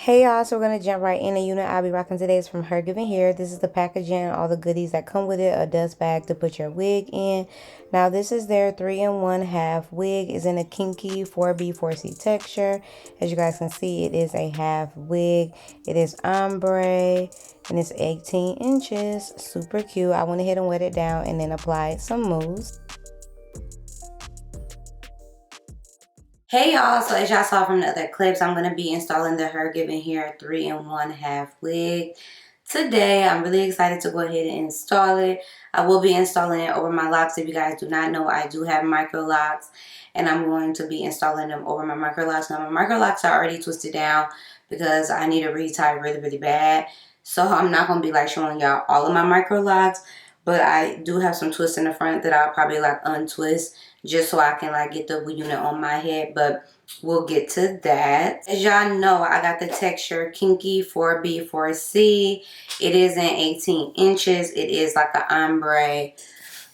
Hey y'all, so we're gonna jump right in. The unit I'll be rocking today is from HerGivenHair. This is the packaging, all the goodies that come with it, a dust bag to put your wig in. Now this is their 3-in-1 half wig. It's in a kinky 4B 4C texture. As you guys can see, it is a half wig. It is ombre and it's 18 inches. Super cute. I went ahead and wet it down and then applied some mousse. Hey y'all, so as y'all saw from the other clips, I'm going to be installing the HerGivenHair 3-in-1 half wig. Today, I'm really excited to go ahead and install it. I will be installing it over my locks. If you guys do not know, I do have micro locks, and I'm going to be installing them over my micro locks. Now, my micro locks are already twisted down because I need a retie really, really bad. So I'm not going to be like showing y'all all of my micro locks, but I do have some twists in the front that I'll probably like untwist just so I can like get the unit on my head, but we'll get to that. As y'all know, I got the texture Kinky 4B 4C. It is in 18 inches. It is like an ombre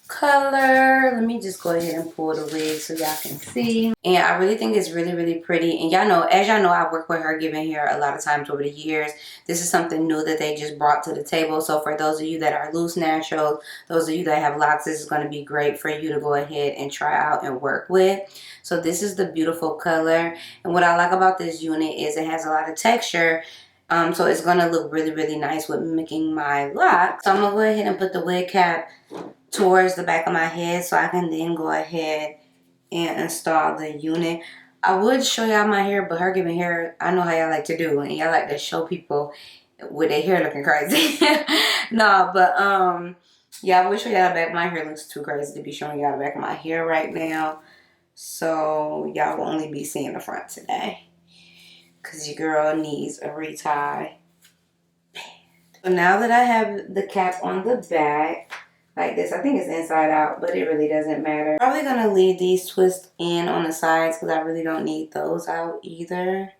color. Let me just go ahead and pull the wig so y'all can see. And I really think it's really, really pretty. And y'all know, as y'all know, I work with HerGivenHair a lot of times over the years. This is something new that they just brought to the table. So for those of you that are loose naturals, those of you that have locks, this is going to be great for you to go ahead and try out and work with. So this is the beautiful color. And what I like about this unit is it has a lot of texture. So it's going to look really, really nice with mimicking my locks. So I'm going to go ahead and put the wig cap towards the back of my head so I can then go ahead and install the unit. I would show y'all my hair, but HerGivenHair, I know how y'all like to do, and y'all like to show people with their hair looking crazy. No, but yeah, I would show y'all the back. My hair looks too crazy to be showing y'all the back of my hair right now, so y'all will only be seeing the front today because your girl needs a retie. So now that I have the cap on the back like this, I think it's inside out, but it really doesn't matter. Probably gonna leave these twists in on the sides because I really don't need those out either,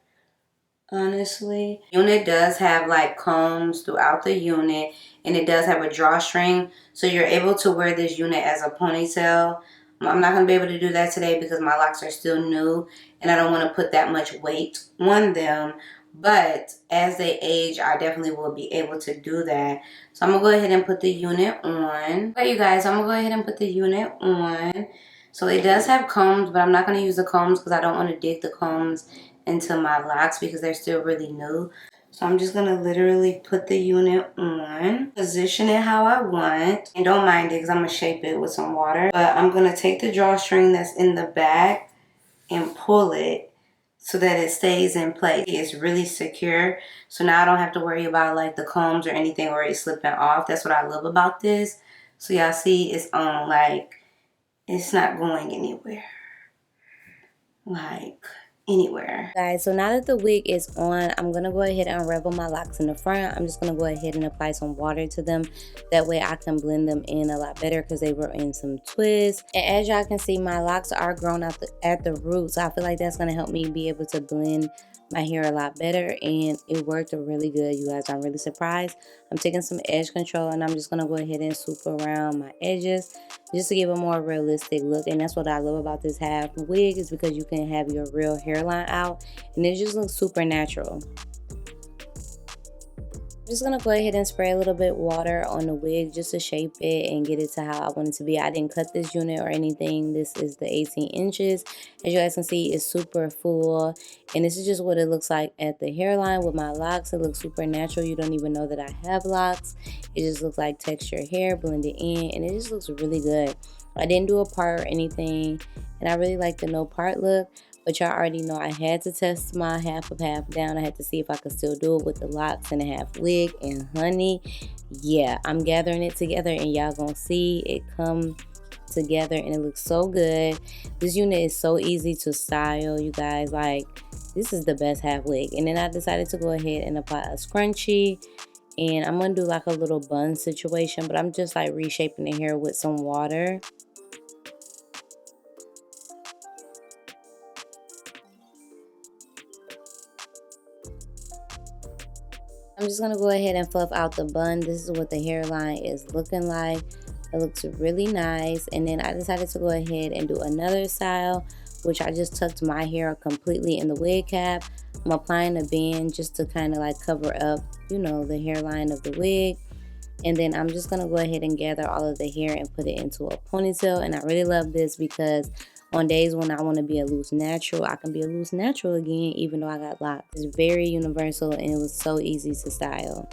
honestly. Unit does have like combs throughout the unit, and it does have a drawstring, so you're able to wear this unit as a ponytail. I'm not gonna be able to do that today because my locks are still new and I don't want to put that much weight on them. But as they age, I definitely will be able to do that. So I'm going to go ahead and put the unit on. Okay, you guys, I'm going to go ahead and put the unit on. So it does have combs, but I'm not going to use the combs because I don't want to dig the combs into my locks because they're still really new. So I'm just going to literally put the unit on, position it how I want, and don't mind it because I'm going to shape it with some water. But I'm going to take the drawstring that's in the back and pull it so that it stays in place. It's really secure, so now I don't have to worry about like the combs or anything or it slipping off. That's what I love about this. So y'all see it's on, like it's not going anywhere, like anywhere. Guys, so now that the wig is on, I'm gonna go ahead and unravel my locks in the front. I'm just gonna go ahead and apply some water to them. That way I can blend them in a lot better because they were in some twists. And as y'all can see, my locks are grown out at the root, so I feel like that's gonna help me be able to blend my hair a lot better, and it worked really good, you guys. I'm really surprised. I'm taking some edge control and I'm just gonna go ahead and swoop around my edges just to give a more realistic look. And that's what I love about this half wig, is because you can have your real hairline out and it just looks super natural. I'm just gonna go ahead and spray a little bit water on the wig just to shape it and get it to how I want it to be. I didn't cut this unit or anything. This is the 18 inches. As you guys can see, it's super full, and this is just what it looks like at the hairline with my locks. It looks super natural. You don't even know that I have locks. It just looks like textured hair blended in, and it just looks really good. I didn't do a part or anything, and I really like the no part look. But y'all already know I had to test my half of half down. I had to see if I could still do it with the locks and the half wig. And honey, yeah, I'm gathering it together and y'all gonna see it come together and it looks so good. This unit is so easy to style, you guys. Like, this is the best half wig. And then I decided to go ahead and apply a scrunchie. And I'm gonna do like a little bun situation, but I'm just like reshaping the hair with some water. I'm just going to go ahead and fluff out the bun. This is what the hairline is looking like. It looks really nice. And then I decided to go ahead and do another style, which I just tucked my hair completely in the wig cap. I'm applying a band just to kind of like cover up, you know, the hairline of the wig. And then I'm just going to go ahead and gather all of the hair and put it into a ponytail. And I really love this because on days when I want to be a loose natural, I can be a loose natural again, even though I got locks. It's very universal and it was so easy to style.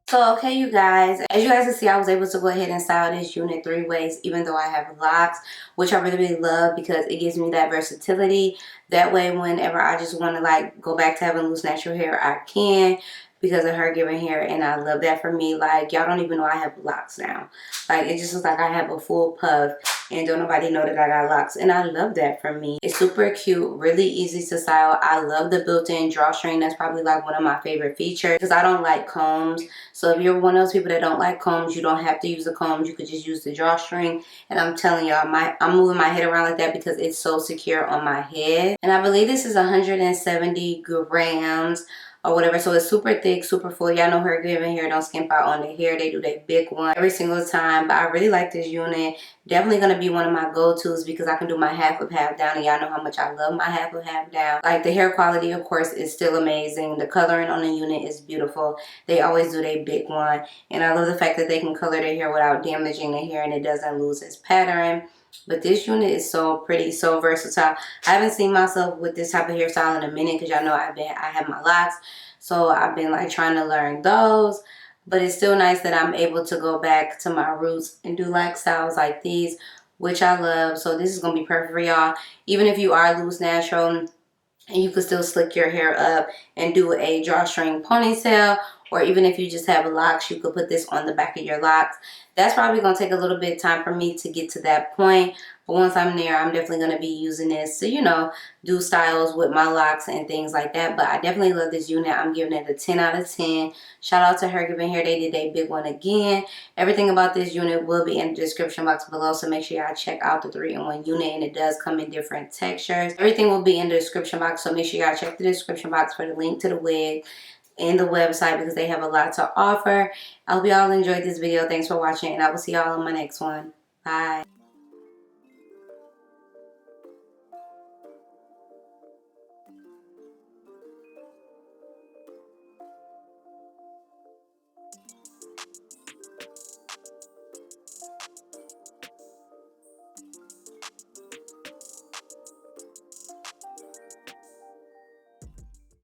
So, okay, you guys, as you guys can see, I was able to go ahead and style this unit 3 ways, even though I have locks, which I really, really love because it gives me that versatility. That way, whenever I just want to like go back to having loose natural hair, I can, because of HerGivenHair, and I love that for me. Like, y'all don't even know I have locks now. Like, it just looks like I have a full puff, and don't nobody know that I got locks, and I love that for me. It's super cute, really easy to style. I love the built-in drawstring. That's probably like one of my favorite features because I don't like combs. So if you're one of those people that don't like combs, you don't have to use the combs. You could just use the drawstring. And I'm telling y'all, I'm moving my head around like that because it's so secure on my head. And I believe this is 170 grams or whatever. So it's super thick, super full. Y'all know HerGivenHair don't skimp out on the hair. They do their big one every single time. But I really like this unit. Definitely going to be one of my go-tos because I can do my half up, half down. And y'all know how much I love my half up, half down. Like, the hair quality, of course, is still amazing. The coloring on the unit is beautiful. They always do their big one. And I love the fact that they can color their hair without damaging the hair and it doesn't lose its pattern. But this unit is so pretty, so versatile. I haven't seen myself with this type of hairstyle in a minute because y'all know I have my locks. So I've been like trying to learn those. But it's still nice that I'm able to go back to my roots and do like styles like these, which I love. So this is going to be perfect for y'all. Even if you are loose natural, and you can still slick your hair up and do a drawstring ponytail, or even if you just have locks, you could put this on the back of your locks. That's probably going to take a little bit of time for me to get to that point. But once I'm there, I'm definitely going to be using this to, you know, do styles with my locks and things like that. But I definitely love this unit. I'm giving it a 10 out of 10. Shout out to HerGivenHair. They did a big one again. Everything about this unit will be in the description box below. So make sure y'all check out the 3-in-1 unit. And it does come in different textures. Everything will be in the description box. So make sure y'all check the description box for the link to the wig and the website because they have a lot to offer. I hope y'all enjoyed this video. Thanks for watching, and I will see y'all on my next one. Bye.